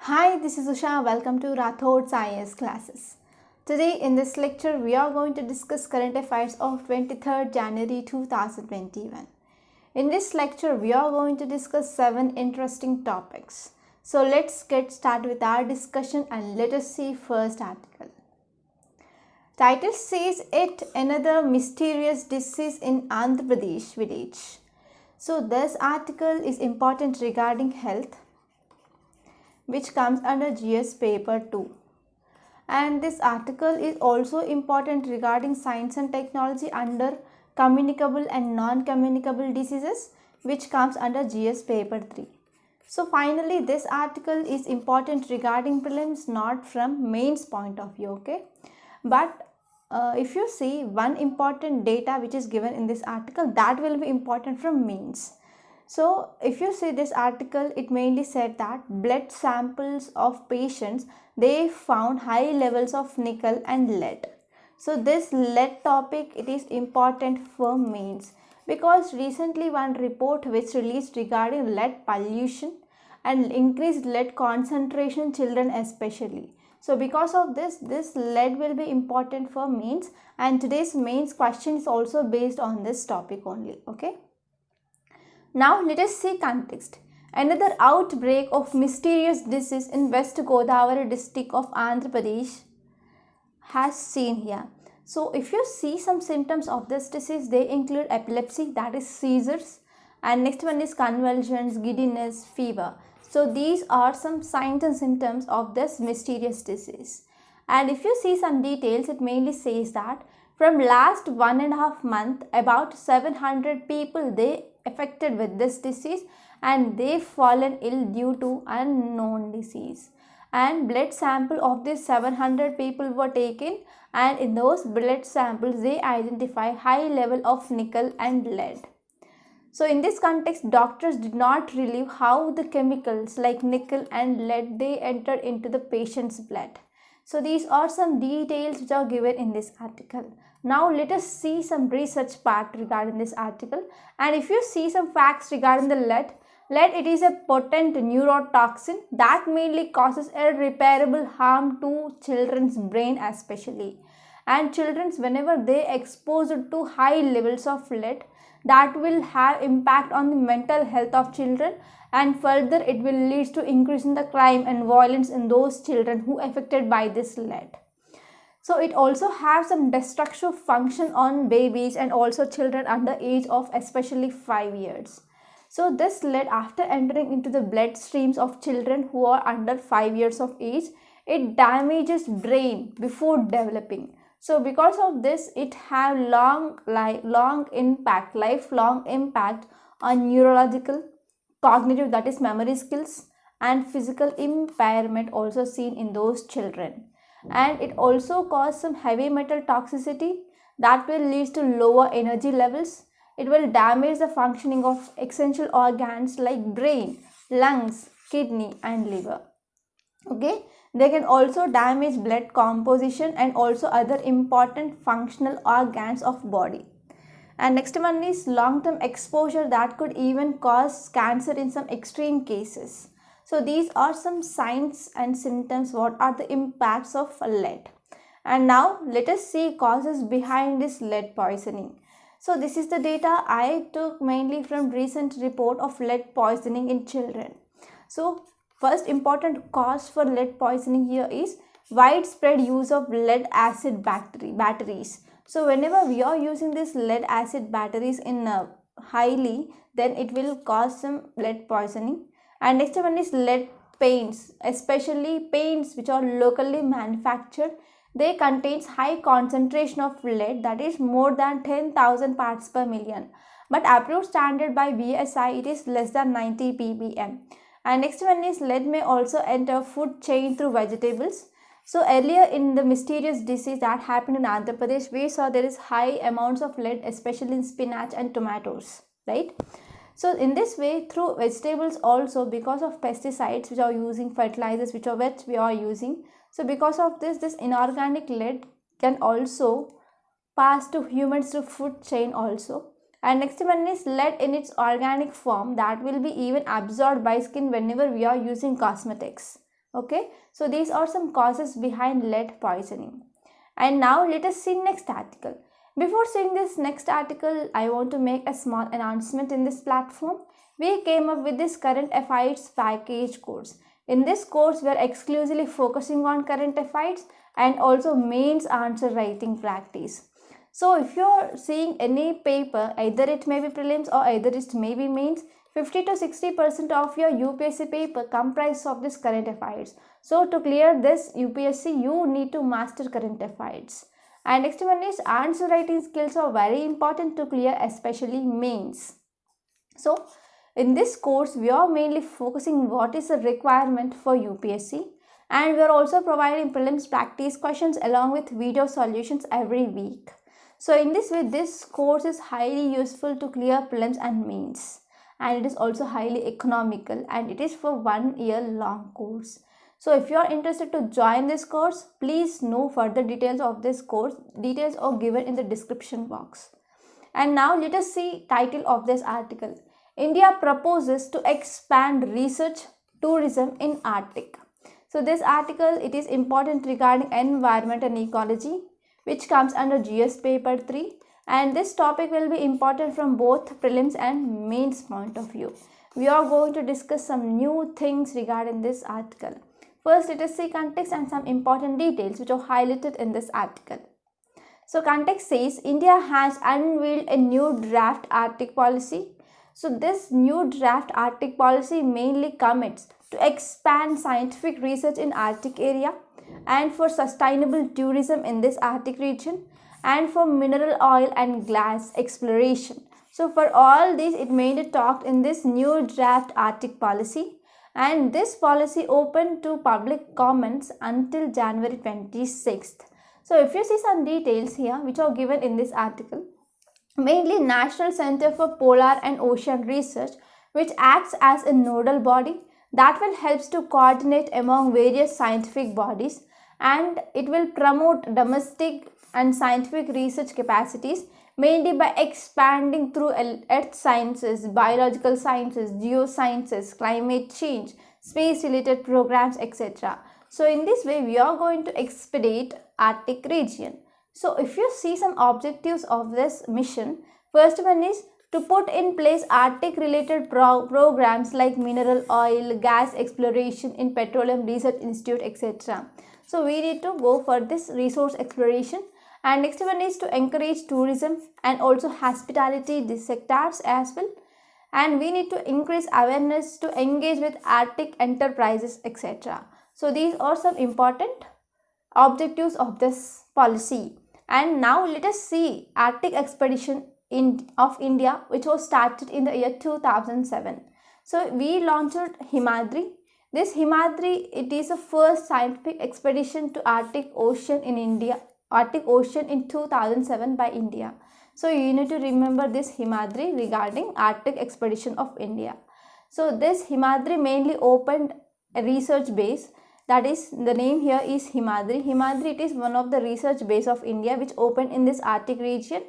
Hi, this is Usha. Welcome to Rathod's IAS classes. Today in this lecture, we are going to discuss current affairs of 23rd January 2021. In this lecture, we are going to discuss 7 interesting topics. So let's get started with our discussion and let us see first article. Title says it another mysterious disease in Andhra Pradesh village. So this article is important regarding health, which comes under GS paper 2. And this article is also important regarding science and technology under communicable and non-communicable diseases, which comes under GS paper 3. So finally, this article is important regarding prelims, not from mains point of view, okay? But if you see one important data which is given in this article, that will be important from mains. So if you see this article, it mainly said that blood samples of patients, they found high levels of nickel and lead. So this lead topic, it is important for mains, because recently one report which released regarding lead pollution and increased lead concentration in children especially. So because of this lead will be important for mains, and today's mains question is also based on this topic only, okay? Now let us see context. Another outbreak of mysterious disease in West Godavari district of Andhra Pradesh has seen here. So if you see some symptoms of this disease, they include epilepsy, that is seizures, and next one is convulsions, giddiness, fever. So these are some signs and symptoms of this mysterious disease. And if you see some details, it mainly says that from last 1.5 months, about 700 people they affected with this disease, and they fallen ill due to unknown disease. And blood sample of these 700 people were taken, and in those blood samples they identify high level of nickel and lead. So in this context, doctors did not reveal how the chemicals like nickel and lead they entered into the patient's blood. So these are some details which are given in this article. Now let us see some research part regarding this article. And if you see some facts regarding the lead, it is a potent neurotoxin that mainly causes irreparable harm to children's brain especially. And children's, whenever they exposed to high levels of lead, that will have impact on the mental health of children, and further it will lead to increase in the crime and violence in those children who are affected by this lead. So it also has some destructive function on babies and also children under age of especially 5 years. So this lead, after entering into the blood streams of children who are under 5 years of age, it damages brain before developing. So because of this, it have lifelong impact on neurological, cognitive, that is memory skills, and physical impairment also seen in those children. And it also causes some heavy metal toxicity that will lead to lower energy levels. It will damage the functioning of essential organs like brain, lungs, kidney and liver. Okay, they can also damage blood composition and also other important functional organs of body. And next one is long-term exposure that could even cause cancer in some extreme cases. So these are some signs and symptoms, what are the impacts of lead. And now let us see causes behind this lead poisoning. So this is the data I took mainly from recent report of lead poisoning in children. So first important cause for lead poisoning here is widespread use of lead acid batteries. So whenever we are using this lead acid batteries in highly, then it will cause some lead poisoning. And next one is lead paints, especially paints which are locally manufactured. They contains high concentration of lead, that is more than 10,000 parts per million. But approved standard by BSI, it is less than 90 ppm. And next one is lead may also enter food chain through vegetables. So earlier in the mysterious disease that happened in Andhra Pradesh, we saw there is high amounts of lead, especially in spinach and tomatoes, right? So in this way, through vegetables also, because of pesticides which are using, fertilizers which we are using. So because of this inorganic lead can also pass to humans through food chain also. And next one is lead in its organic form that will be even absorbed by skin whenever we are using cosmetics. Okay, so these are some causes behind lead poisoning. And now let us see next article. Before seeing this next article, I want to make a small announcement in this platform. We came up with this current affairs package course. In this course, we are exclusively focusing on current affairs and also mains answer writing practice. So if you are seeing any paper, either it may be prelims or either it may be mains, 50 to 60% of your UPSC paper comprises of this current affairs. So to clear this UPSC, you need to master current affairs. And next one is answer writing skills are very important to clear, especially mains. So in this course, we are mainly focusing what is the requirement for UPSC, and we are also providing prelims practice questions along with video solutions every week. So in this way, this course is highly useful to clear prelims and mains, and it is also highly economical, and it is for 1 year long course. So if you are interested to join this course, please know further details of this course. Details are given in the description box. And now let us see title of this article. India proposes to expand research tourism in Arctic. So this article, it is important regarding environment and ecology, which comes under GS paper 3, and this topic will be important from both prelims and mains point of view. We are going to discuss some new things regarding this article. First, let us see context and some important details which are highlighted in this article. So context says India has unveiled a new draft Arctic policy. So this new draft Arctic policy mainly commits to expand scientific research in Arctic area and for sustainable tourism in this Arctic region and for mineral oil and gas exploration. So for all these, it mainly talked in this new draft Arctic policy, and this policy open to public comments until January 26th. So if you see some details here which are given in this article, mainly National Center for Polar and Ocean Research, which acts as a nodal body that will help to coordinate among various scientific bodies, and it will promote domestic and scientific research capacities mainly by expanding through earth sciences, biological sciences, geosciences, climate change, space related programs, etc. So in this way, we are going to expedite Arctic region. So if you see some objectives of this mission, first one is to put in place Arctic related programs like mineral oil, gas exploration in Petroleum Research Institute, etc. So we need to go for this resource exploration. And next one is to encourage tourism and also hospitality, these sectors as well. And we need to increase awareness to engage with Arctic enterprises, etc. So these are some important objectives of this policy. And now let us see Arctic expedition of India, which was started in the year 2007. So we launched Himadri. This Himadri, it is the first scientific expedition to Arctic Ocean in India. Arctic Ocean in 2007 by India. So you need to remember this Himadri regarding Arctic expedition of India. So this Himadri mainly opened a research base, that is, the name here is Himadri. Himadri, it is one of the research base of India which opened in this Arctic region,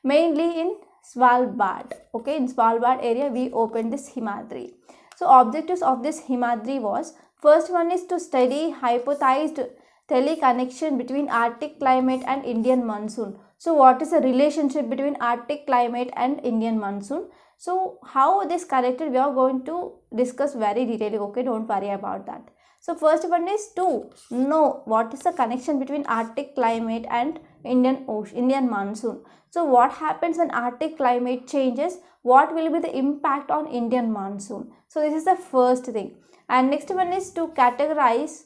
mainly in Svalbard. Okay, in Svalbard area we opened this Himadri. So objectives of this Himadri was, first one is to study hypothesized teleconnection between Arctic climate and Indian monsoon. So what is the relationship between Arctic climate and Indian monsoon? So how this connected, we are going to discuss very detailedly. Okay, don't worry about that. So first one is to know what is the connection between Arctic climate and Indian monsoon. So what happens when Arctic climate changes? What will be the impact on Indian monsoon? So this is the first thing. And next one is to categorize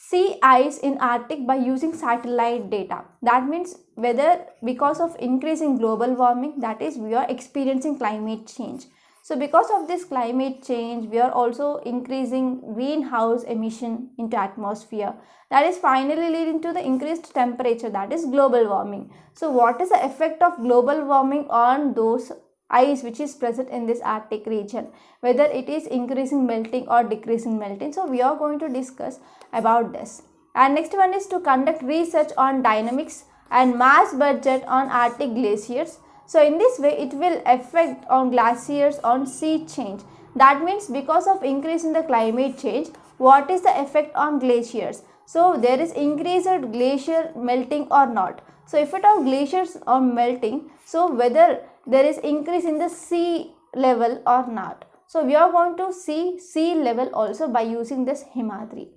sea ice in Arctic by using satellite data. That means whether because of increasing global warming, that is, we are experiencing climate change. So because of this climate change, we are also increasing greenhouse emission into atmosphere. That is finally leading to the increased temperature, that is global warming. So what is the effect of global warming on those ice which is present in this Arctic region, whether it is increasing melting or decreasing melting? So we are going to discuss about this. And next one is to conduct research on dynamics and mass budget on Arctic glaciers. So in this way, it will affect on glaciers on sea change. That means because of increase in the climate change, what is the effect on glaciers. So there is increased glacier melting or not. So if at all glaciers are melting, so whether there is increase in the sea level or not. So we are going to see sea level also by using this Himadri.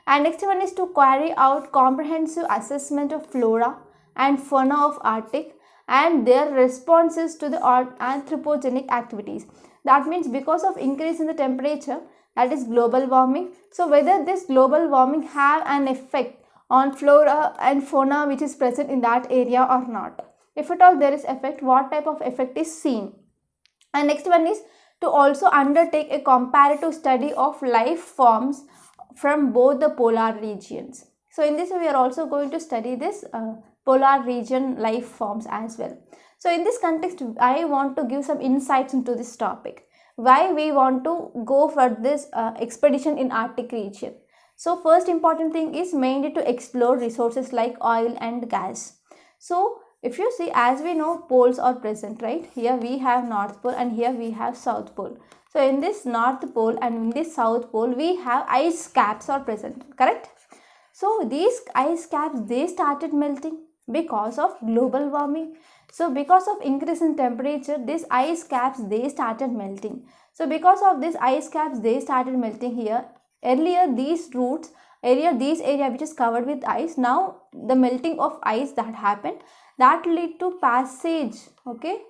And next one is to carry out comprehensive assessment of flora and fauna of Arctic and their responses to the anthropogenic activities. That means because of increase in the temperature, that is global warming. So whether this global warming have an effect on flora and fauna which is present in that area or not. If at all there is effect, what type of effect is seen. And next one is to also undertake a comparative study of life forms from both the polar regions. So in this we are also going to study this polar region life forms as well. So in this context, I want to give some insights into this topic. Why we want to go for this expedition in Arctic region. So first important thing is mainly to explore resources like oil and gas. So if you see, as we know, poles are present, right? Here we have North Pole and here we have South Pole. So in this North Pole and in this South Pole, we have ice caps are present, correct? So these ice caps, they started melting because of global warming. So because of increase in temperature, these ice caps, they started melting. So because of this ice caps, they started melting here. Earlier these routes, this area which is covered with ice, now the melting of ice that happened, that lead to passage, okay?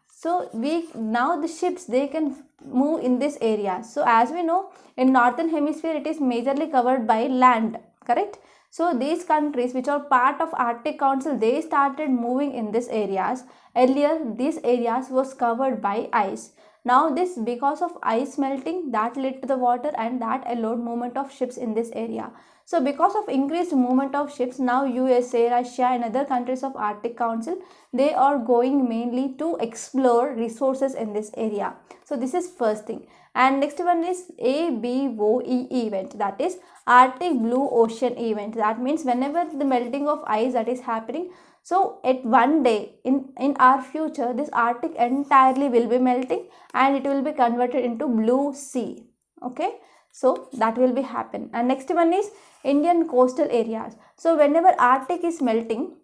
So now the ships, they can move in this area. So as we know, in northern hemisphere it is majorly covered by land, correct? So these countries which are part of Arctic Council, they started moving in these areas. Earlier these areas was covered by ice. Now this, because of ice melting, that led to the water and that allowed movement of ships in this area. So because of increased movement of ships, now USA, Russia and other countries of Arctic Council, they are going mainly to explore resources in this area. So this is first thing. And next one is ABOE event, that is Arctic Blue Ocean event. That means whenever the melting of ice that is happening, so at one day in our future, this Arctic entirely will be melting and it will be converted into blue sea, okay? So that will be happen. And next one is Indian coastal areas. So whenever Arctic is melting,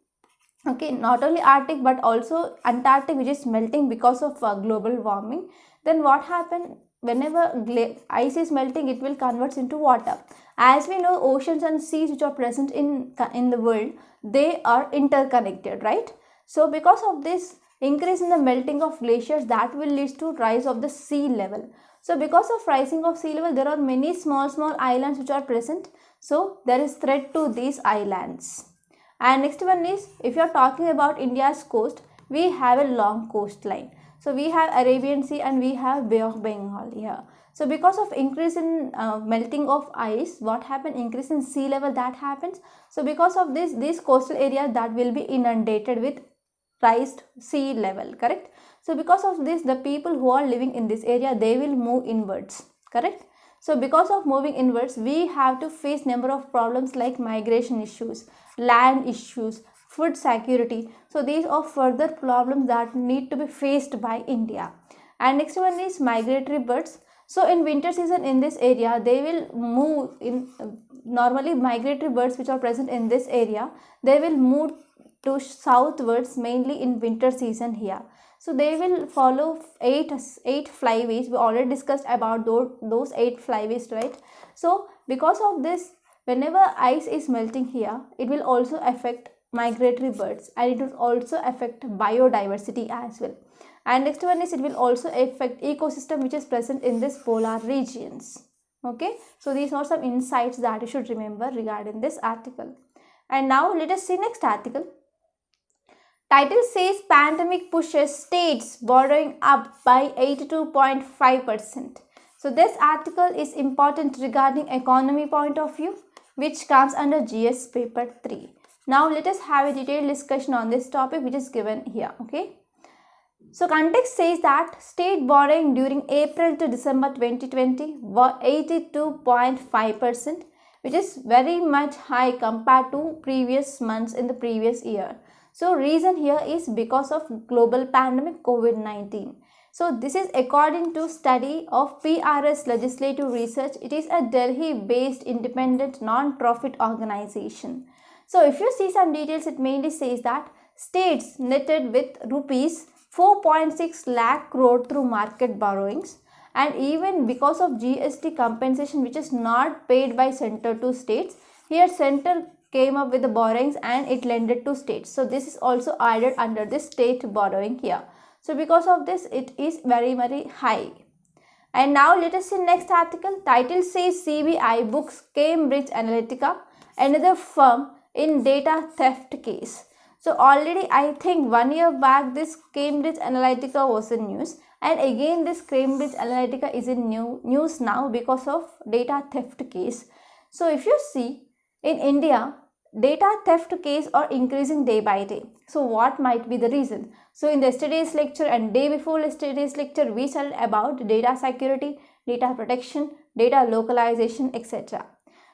okay, not only Arctic but also Antarctic which is melting because of global warming, then what happened? Whenever ice is melting, it will convert into water. As we know, oceans and seas which are present in the world, they are interconnected, right? So because of this increase in the melting of glaciers, that will lead to rise of the sea level. So because of rising of sea level, there are many small islands which are present. So there is threat to these islands. And next one is, if you are talking about India's coast, we have a long coastline. So we have Arabian Sea and we have Bay of Bengal here. So because of increase in melting of ice, what happened? Increase in sea level that happens. So because of this, these coastal areas that will be inundated with raised sea level, correct? So because of this, the people who are living in this area, they will move inwards, correct? So because of moving inwards, we have to face number of problems like migration issues, land issues, food security. So these are further problems that need to be faced by India. And next one is migratory birds. So in winter season in this area, they will move in, normally migratory birds which are present in this area, they will move to southwards mainly in winter season here. So they will follow eight flyways. We already discussed about those 8 flyways, right? So because of this, whenever ice is melting here, it will also affect migratory birds and it will also affect biodiversity as well. And next one is, it will also affect ecosystem which is present in this polar regions. Okay, so these are some insights that you should remember regarding this article. And now let us see next article. Title says pandemic pushes states borrowing up by 82.5%. So this article is important regarding economy point of view, which comes under GS paper 3. Now let us have a detailed discussion on this topic which is given here, okay? So context says that state borrowing during April to December 2020 were 82.5%, which is very much high compared to previous months in the previous year. So reason here is because of global pandemic COVID-19. So this is according to study of PRS Legislative Research. It is a Delhi-based independent non-profit organization. So if you see some details, it mainly says that states netted with rupees 4.6 lakh crore through market borrowings, and even because of GST compensation which is not paid by center to states, here center came up with the borrowings and it lended to states. So this is also added under this state borrowing here. So because of this, it is very high. And now let us see next article. Title says CBI books Cambridge Analytica, another firm in data theft case. So already I think 1 year back this Cambridge Analytica was in news, and again this Cambridge Analytica is in news now because of data theft case. So if you see, in India, data theft case are increasing day by day. So what might be the reason? So in yesterday's lecture and day before yesterday's lecture, we studied about data security, data protection, data localization, etc.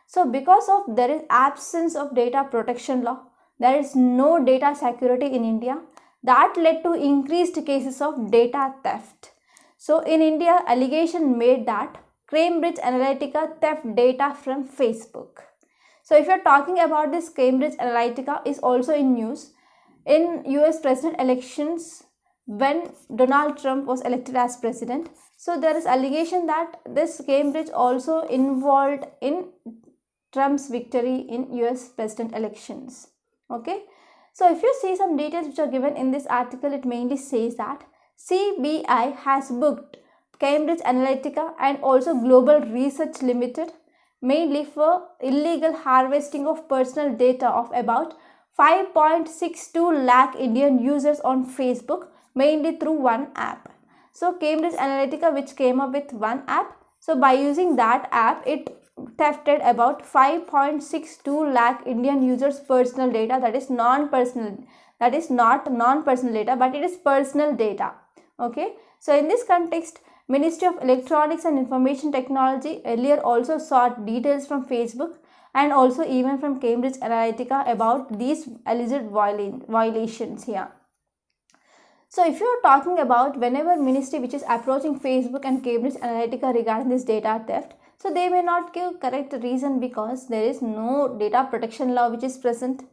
So because of there is absence of data protection law, there is no data security in India, that led to increased cases of data theft. So in India, allegation made that Cambridge Analytica theft data from Facebook. So if you're talking about this, Cambridge Analytica is also in news in US president elections when Donald Trump was elected as president. So there is allegation that this Cambridge also involved in Trump's victory in US president elections. Okay. So if you see some details which are given in this article, it mainly says that CBI has booked Cambridge Analytica and also Global Research Limited mainly for illegal harvesting of personal data of about 5.62 lakh Indian users on Facebook, mainly through one app. So Cambridge Analytica, which came up with one app, so by using that app, it thefted about 5.62 lakh Indian users personal data, that is non-personal, that is not non-personal data, but it is personal data. Okay, so in this context, Ministry of Electronics and Information Technology earlier also sought details from Facebook and also even from Cambridge Analytica about these alleged violations here. So if you are talking about whenever ministry which is approaching Facebook and Cambridge Analytica regarding this data theft, so they may not give correct reason because there is no data protection law which is present.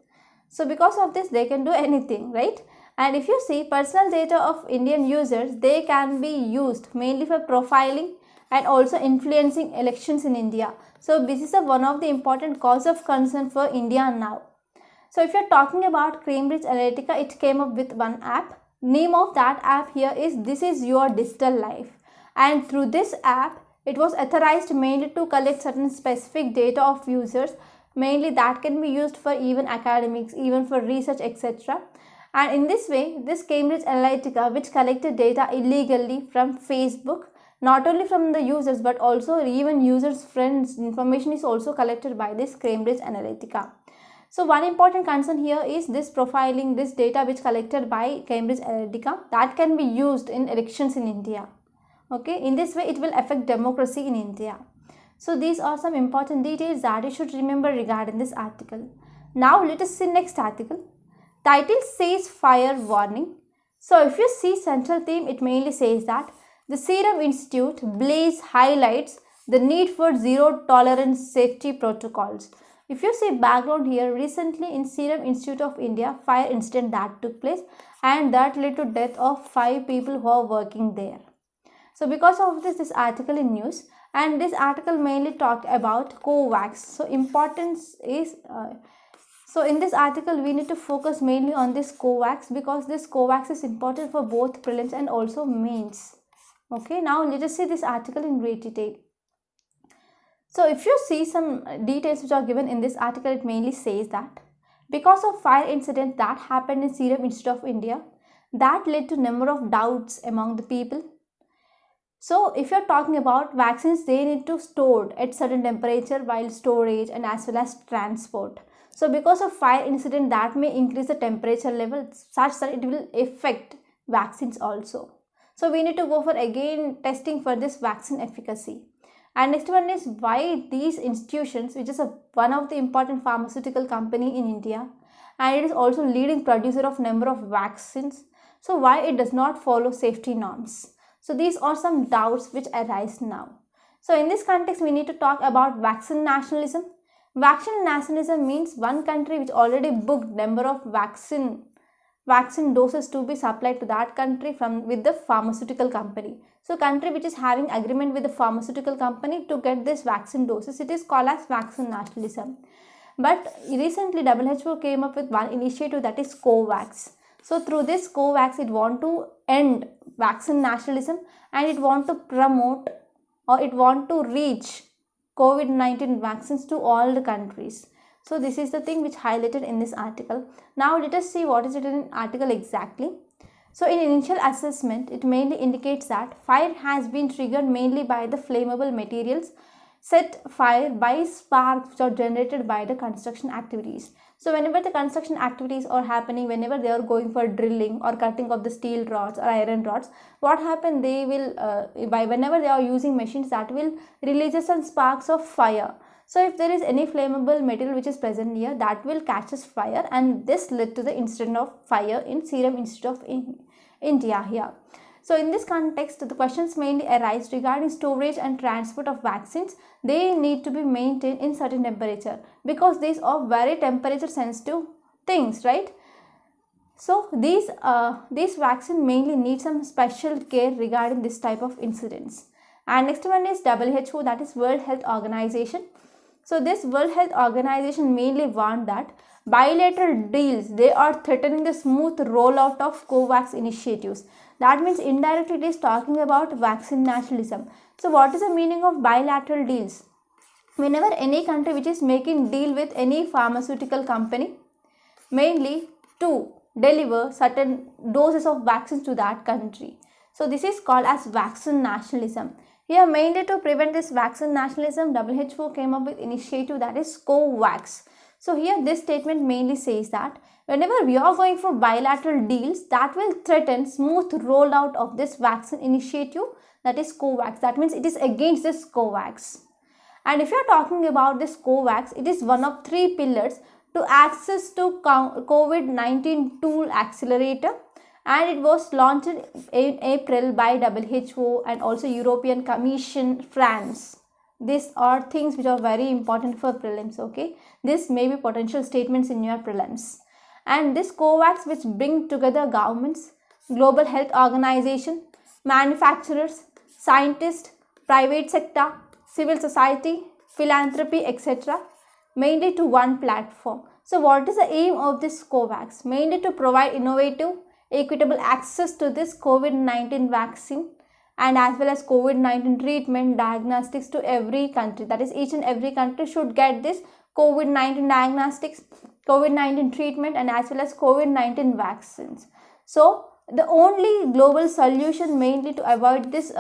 So because of this, they can do anything, right? And if you see personal data of Indian users, they can be used mainly for profiling and also influencing elections in India. So this is one of the important cause of concern for India now. So if you're talking about Cambridge Analytica, it came up with one app. Name of that app here is This Is Your Digital Life. And through this app, it was authorized mainly to collect certain specific data of users, mainly that can be used for even academics, even for research, etc. And in this way, this Cambridge Analytica, which collected data illegally from Facebook, not only from the users but also even users' friends, information is also collected by this Cambridge Analytica. So one important concern here is this profiling, this data which collected by Cambridge Analytica, that can be used in elections in India. Okay, in this way it will affect democracy in India. So these are some important details that you should remember regarding this article. Now let us see next article. Title says fire warning. So if you see central theme, it mainly says that the Serum Institute Blaze highlights the need for zero tolerance safety protocols. If you see background here, recently in Serum Institute of India, fire incident that took place and that led to death of 5 people who are working there. So because of this article in news, and this article mainly talked about COVAX. So importance is so in this article, we need to focus mainly on this COVAX because this COVAX is important for both prelims and also mains. Okay, now let us see this article in great detail. So if you see some details which are given in this article, it mainly says that because of fire incident that happened in Serum Institute of India, that led to number of doubts among the people. So if you're talking about vaccines, they need to stored at certain temperature while storage and as well as transport. So because of fire incident, that may increase the temperature level such that it will affect vaccines also. So we need to go for again testing for this vaccine efficacy. And next one is why these institutions, which is one of the important pharmaceutical company in India, and it is also leading producer of number of vaccines. So why it does not follow safety norms? So these are some doubts which arise now. So in this context, we need to talk about vaccine nationalism. Vaccine nationalism means one country which already booked number of vaccine doses to be supplied to that country with the pharmaceutical company. So country which is having agreement with the pharmaceutical company to get this vaccine doses, it is called as vaccine nationalism. But recently WHO came up with one initiative, that is COVAX. So through this COVAX, it want to end vaccine nationalism and it want to promote, or it want to reach COVID-19 vaccines to all the countries. So this is the thing which highlighted in this article. Now let us see what is written in article exactly. So in initial assessment, it mainly indicates that fire has been triggered mainly by the flammable materials set fire by sparks which are generated by the construction activities. So whenever the construction activities are happening, whenever they are going for drilling or cutting of the steel rods or iron rods, what happen, they will whenever they are using machines, that will releases some sparks of fire. So if there is any flammable material which is present here, that will catches fire, and this led to the incident of fire in Serum Institute of India here. So in this context, the questions mainly arise regarding storage and transport of vaccines. They need to be maintained in certain temperature because these are very temperature sensitive things, right? So these vaccine mainly need some special care regarding this type of incidents. And next one is WHO, that is World Health Organization. So this World Health Organization mainly warned that bilateral deals, they are threatening the smooth rollout of COVAX initiatives. That means indirectly it is talking about vaccine nationalism. So what is the meaning of bilateral deals? Whenever any country which is making deal with any pharmaceutical company, mainly to deliver certain doses of vaccines to that country. So this is called as vaccine nationalism. Here mainly to prevent this vaccine nationalism, WHO came up with initiative, that is COVAX. So here this statement mainly says that whenever we are going for bilateral deals, that will threaten smooth rollout of this vaccine initiative, that is COVAX. That means it is against this COVAX. And if you are talking about this COVAX, it is one of three pillars to access to COVID-19 tool accelerator, and it was launched in April by WHO and also European Commission, France. These are things which are very important for prelims, okay? This may be potential statements in your prelims. And this COVAX, which bring together governments, global health organization, manufacturers, scientists, private sector, civil society, philanthropy, etc., mainly to one platform. So what is the aim of this COVAX? Mainly to provide innovative, equitable access to this COVID-19 vaccine and as well as COVID-19 treatment diagnostics to every country. That is, each and every country should get this COVID-19 diagnostics, COVID-19 treatment and as well as COVID-19 vaccines. So the only global solution mainly to avoid this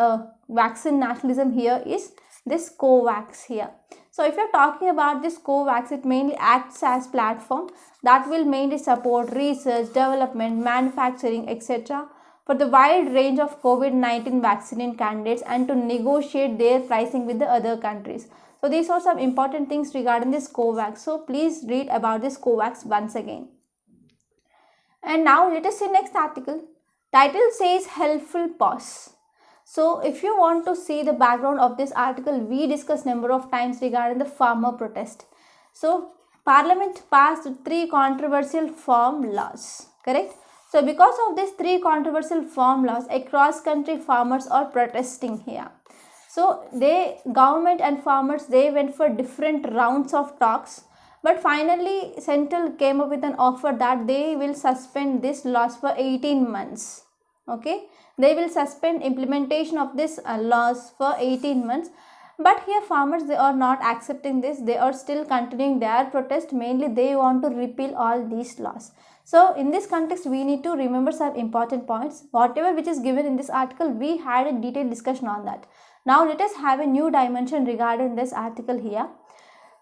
vaccine nationalism here is this COVAX here. So if you're talking about this COVAX, it mainly acts as platform that will mainly support research, development, manufacturing, etc. for the wide range of COVID-19 vaccine candidates and to negotiate their pricing with the other countries. So these are some important things regarding this COVAX. So please read about this COVAX once again. And now let us see next article. Title says helpful pause. So if you want to see the background of this article, we discussed number of times regarding the farmer protest. So Parliament passed 3 controversial farm laws, correct? So because of these 3 controversial farm laws, across country farmers are protesting here. So government and farmers, they went for different rounds of talks, but finally Central came up with an offer that they will suspend this laws for 18 months. Okay, they will suspend implementation of this laws for 18 months. But here farmers, they are not accepting this. They are still continuing their protest. Mainly they want to repeal all these laws. So in this context, we need to remember some important points. Whatever which is given in this article, we had a detailed discussion on that. Now let us have a new dimension regarding this article here.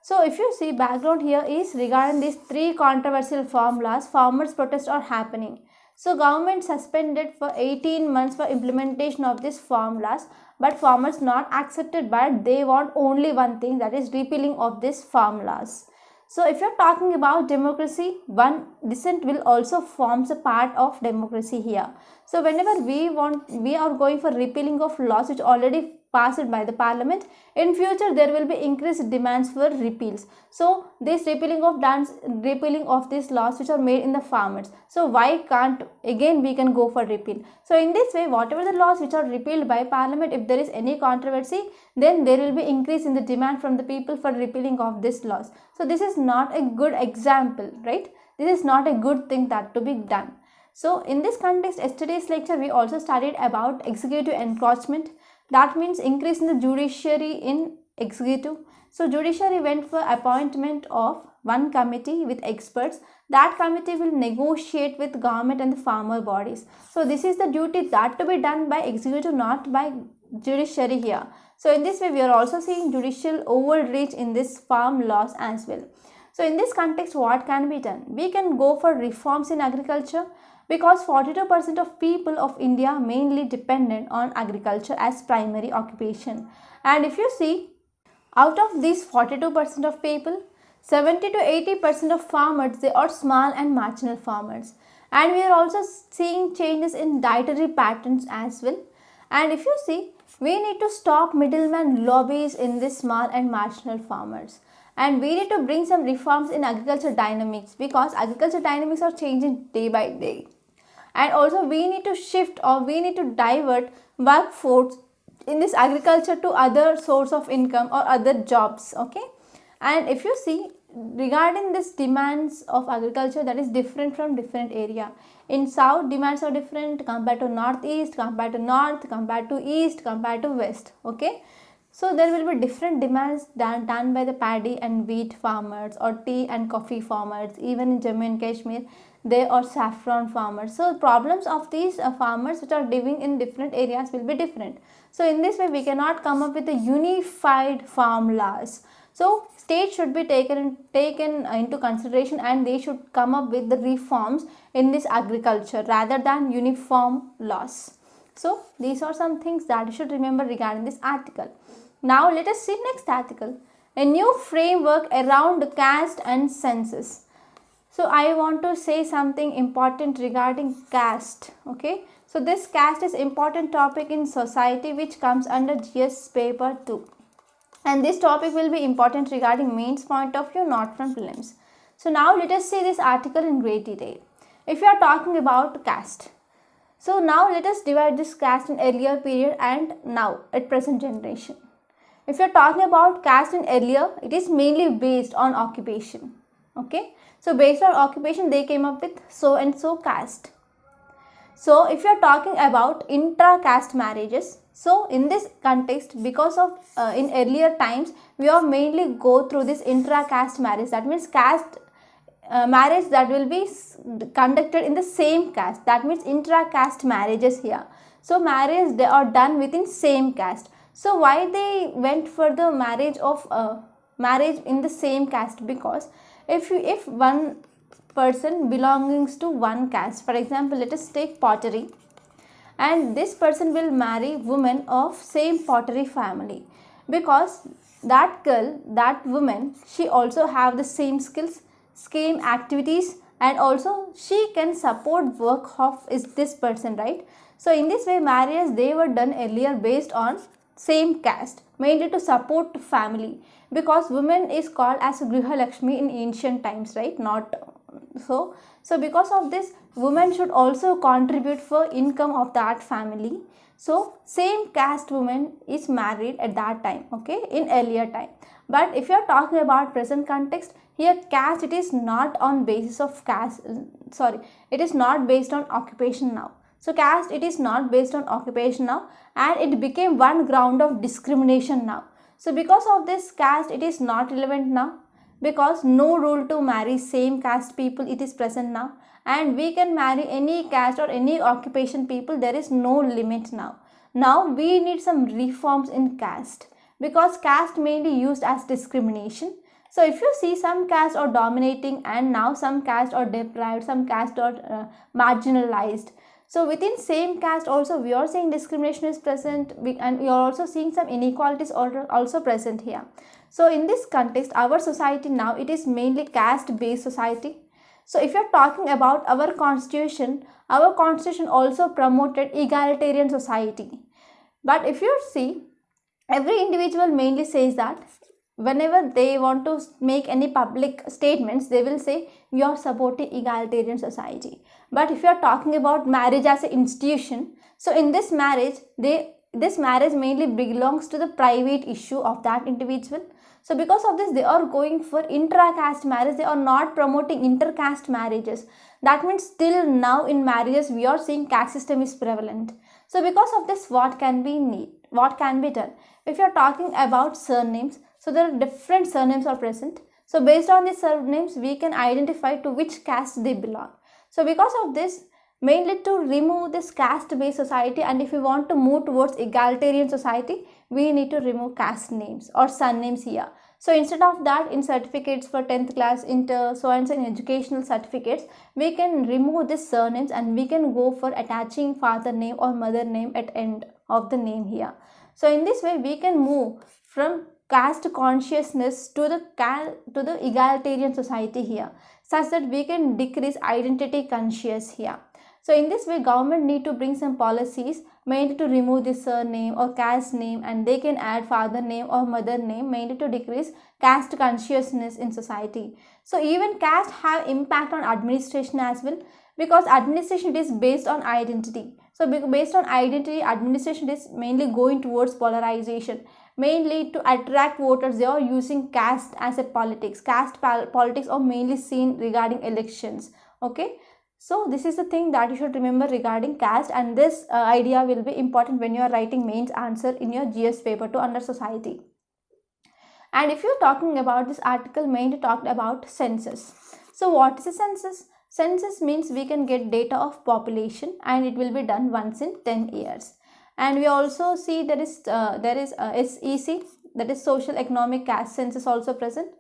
So if you see, background here is regarding these 3 controversial farm laws, farmers protests are happening. So government suspended for 18 months for implementation of this farm laws, but farmers not accepted, but they want only one thing, that is repealing of this farm laws. So if you're talking about democracy, one dissent will also forms a part of democracy here. So whenever we are going for repealing of laws which already passed by the parliament, in future there will be increased demands for repeals. So this repealing of these laws which are made in the farmers. So why can't again we can go for repeal? So in this way, whatever the laws which are repealed by parliament, if there is any controversy, then there will be increase in the demand from the people for repealing of these laws. So this is not a good example, right? This is not a good thing that to be done. So in this context, yesterday's lecture we also studied about executive encroachment. That means increase in the judiciary in executive. So judiciary went for appointment of one committee with experts. That committee will negotiate with government and the farmer bodies. So this is the duty that to be done by executive, not by judiciary here. So in this way, we are also seeing judicial overreach in this farm laws as well. So in this context, what can be done? We can go for reforms in agriculture, because 42% of people of India mainly dependent on agriculture as primary occupation. And if you see, out of these 42% of people, 70 to 80% of farmers, they are small and marginal farmers. And we are also seeing changes in dietary patterns as well. And if you see, we need to stop middleman lobbies in this small and marginal farmers. And we need to bring some reforms in agriculture dynamics, because agriculture dynamics are changing day by day. And also we need to shift, or we need to divert workforce in this agriculture to other source of income or other jobs. Okay. And if you see, regarding this demands of agriculture, that is different from different area. In south, demands are different compared to northeast, compared to north, compared to east, compared to west. Okay. So there will be different demands done by the paddy and wheat farmers, or tea and coffee farmers. Even in Jammu and Kashmir, they are saffron farmers. So problems of these farmers which are living in different areas will be different. So in this way, we cannot come up with a unified farm laws. So states should be taken into consideration, and they should come up with the reforms in this agriculture rather than uniform laws. So these are some things that you should remember regarding this article. Now let us see next article. A new framework around caste and census. So I want to say something important regarding caste. Okay. So this caste is important topic in society which comes under GS paper 2. And this topic will be important regarding mains point of view, not from prelims. So now let us see this article in great detail. If you are talking about caste. So now let us divide this caste in earlier period and now at present generation. If you are talking about caste in earlier, it is mainly based on occupation. Okay. So based on occupation, they came up with so and so caste. So if you are talking about intra-caste marriages, so in this context, because of in earlier times, we are mainly go through this intra-caste marriage. That means caste marriage that will be conducted in the same caste. That means intra-caste marriages here. So marriage they are done within same caste. So why they went for the marriage in the same caste? Because if one person belongs to one caste, for example, let us take pottery, and this person will marry woman of same pottery family, because that girl, that woman, she also have the same skills, same activities, and also she can support work of is this person, right? So in this way, marriages they were done earlier based on same caste, mainly to support family, because women is called as Griha Lakshmi in ancient times, right? Not so because of this, women should also contribute for income of that family. So same caste woman is married at that time, okay, in earlier time. But if you are talking about present context, here caste, it is not on basis of caste, it is not based on occupation now. So caste, it is not based on occupation now, and it became one ground of discrimination now. So because of this, caste, it is not relevant now, because no rule to marry same caste people it is present now, and we can marry any caste or any occupation people. There is no limit now. Now we need some reforms in caste, because caste mainly used as discrimination. So if you see, some castes are dominating and now some castes are deprived, some castes are marginalized. So within same caste also we are seeing discrimination is present, and we are also seeing some inequalities also present here. So in this context, our society now, it is mainly caste based society. So if you're talking about our constitution also promoted egalitarian society. But if you see, every individual mainly says that whenever they want to make any public statements, they will say we are supporting egalitarian society. But if you are talking about marriage as an institution, so in this marriage, this marriage mainly belongs to the private issue of that individual. So because of this, they are going for intra-caste marriage. They are not promoting inter-caste marriages. That means still now in marriages we are seeing caste system is prevalent. So because of this, what can be done? If you are talking about surnames, so there are different surnames are present. So based on these surnames, we can identify to which caste they belong. So because of this, mainly to remove this caste based society, and if we want to move towards egalitarian society, we need to remove caste names or surnames here. So instead of that, in certificates for 10th class, inter, so and so in educational certificates, we can remove these surnames and we can go for attaching father name or mother name at end of the name here. So in this way, we can move from caste consciousness to the egalitarian society here, such that we can decrease identity conscious here. So in this way, government need to bring some policies mainly to remove the surname or caste name, and they can add father name or mother name mainly to decrease caste consciousness in society. So even caste have impact on administration as well, because administration is based on identity. So based on identity, administration is mainly going towards polarization. Mainly to attract voters, they are using caste as a politics. Caste politics are mainly seen regarding elections. Okay. So this is the thing that you should remember regarding caste, and this idea will be important when you are writing mains answer in your GS paper 2 under society. And if you're talking about this article, mainly talked about census. So what is a census? Census means we can get data of population, and it will be done once in 10 years. And we also see there is SEC, that is social economic caste census also present.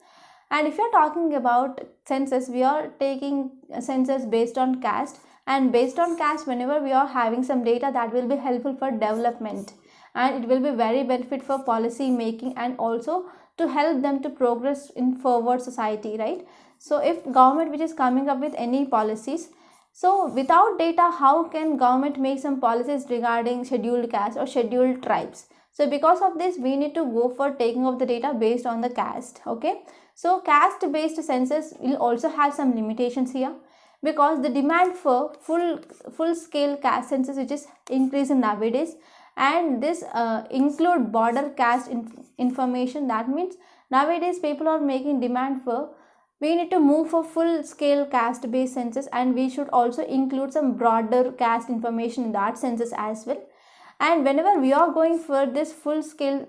And if you are talking about census, we are taking a census based on caste, and based on caste, whenever we are having some data, that will be helpful for development, and it will be very benefit for policy making and also to help them to progress in forward society, right? So if government which is coming up with any policies, so without data, how can government make some policies regarding scheduled caste or scheduled tribes? So because of this, we need to go for taking of the data based on the caste. Okay. So caste based census will also have some limitations here, because the demand for full scale caste census which is increasing nowadays, and this include border caste information. That means nowadays people are making demand for, we need to move for full scale caste based census, and we should also include some broader caste information in that census as well. And whenever we are going for this full scale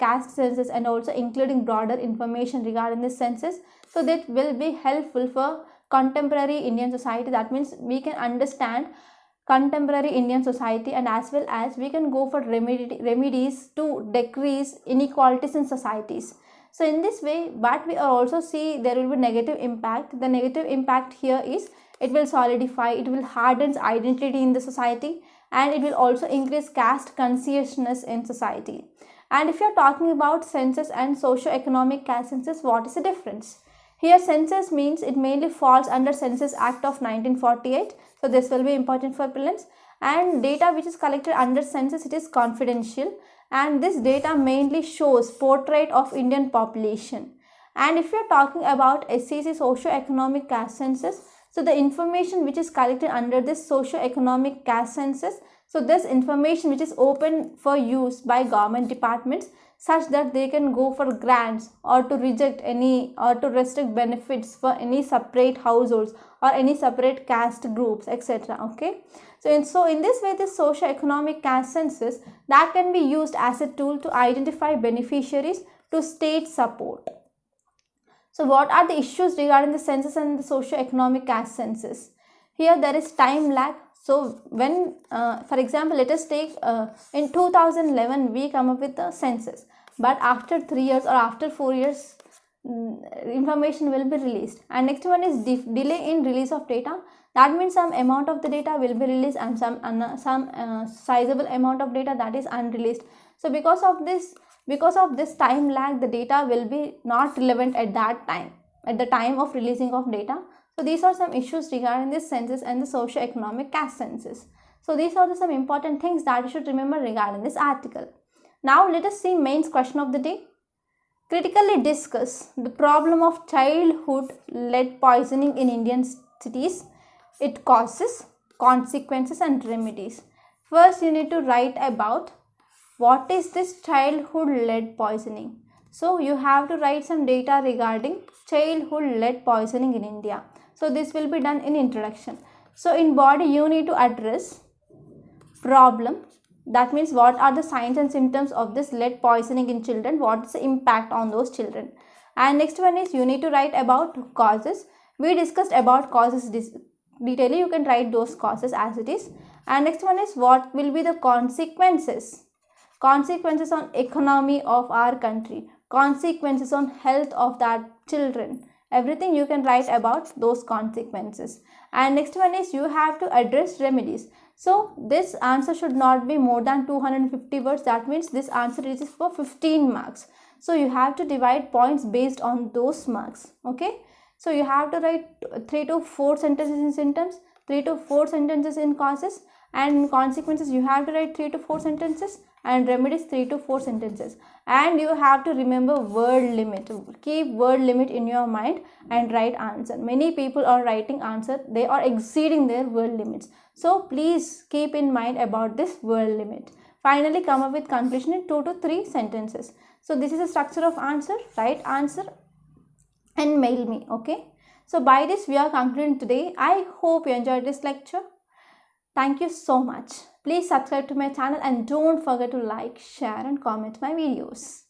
caste census, and also including broader information regarding this census, so that will be helpful for contemporary Indian society. That means we can understand contemporary Indian society, and as well as we can go for remedies to decrease inequalities in societies. So in this way, but we are also see there will be negative impact. The negative impact here is it will solidify, it will harden identity in the society, and it will also increase caste consciousness in society. And if you are talking about census and socio-economic caste census, what is the difference? Here census means it mainly falls under Census Act of 1948. So this will be important for prelims. And data which is collected under census, it is confidential, and this data mainly shows portrait of Indian population. And if you are talking about SEC, socio-economic caste census, so the information which is collected under this socio-economic caste census, so this information which is open for use by government departments, such that they can go for grants or to reject any or to restrict benefits for any separate households or any separate caste groups, etc. Okay. So in this way, this socio-economic caste census that can be used as a tool to identify beneficiaries to state support. So what are the issues regarding the census and the socio-economic caste census? Here there is time lag. So when, for example, let us take in 2011 we come up with the census, but after 3 years or after 4 years, information will be released. And next one is delay in release of data. That means some amount of the data will be released and some sizable amount of data that is unreleased. So because of this, Because of this time lag, the data will be not relevant at that time, at the time of releasing of data. So these are some issues regarding this census and the socio-economic caste census. So these are some important things that you should remember regarding this article. Now let us see mains question of the day. Critically discuss the problem of childhood lead poisoning in Indian cities, its causes, consequences and remedies. First you need to write about what is this childhood lead poisoning. So you have to write some data regarding childhood lead poisoning in India. So this will be done in introduction. So in body you need to address problem, that means what are the signs and symptoms of this lead poisoning in children, what is the impact on those children. And next one is you need to write about causes. We discussed about causes detailedly, you can write those causes as it is. And next one is what will be the consequences on economy of our country, consequences on health of that children, everything you can write about those consequences. And next one is you have to address remedies. So this answer should not be more than 250 words, that means this answer is for 15 marks. So you have to divide points based on those marks. Okay, so you have to write 3 to 4 sentences in symptoms, 3 to 4 sentences in causes, and consequences you have to write 3 to 4 sentences, and remedies 3 to 4 sentences. And you have to remember word limit, keep word limit in your mind and write answer. Many people are writing answer, they are exceeding their word limits, so please keep in mind about this word limit. Finally come up with conclusion in 2 to 3 sentences. So this is the structure of answer, write answer and mail me. Okay, so by this we are concluding today. I hope you enjoyed this lecture. Thank you so much. Please subscribe to my channel and don't forget to like, share and comment my videos.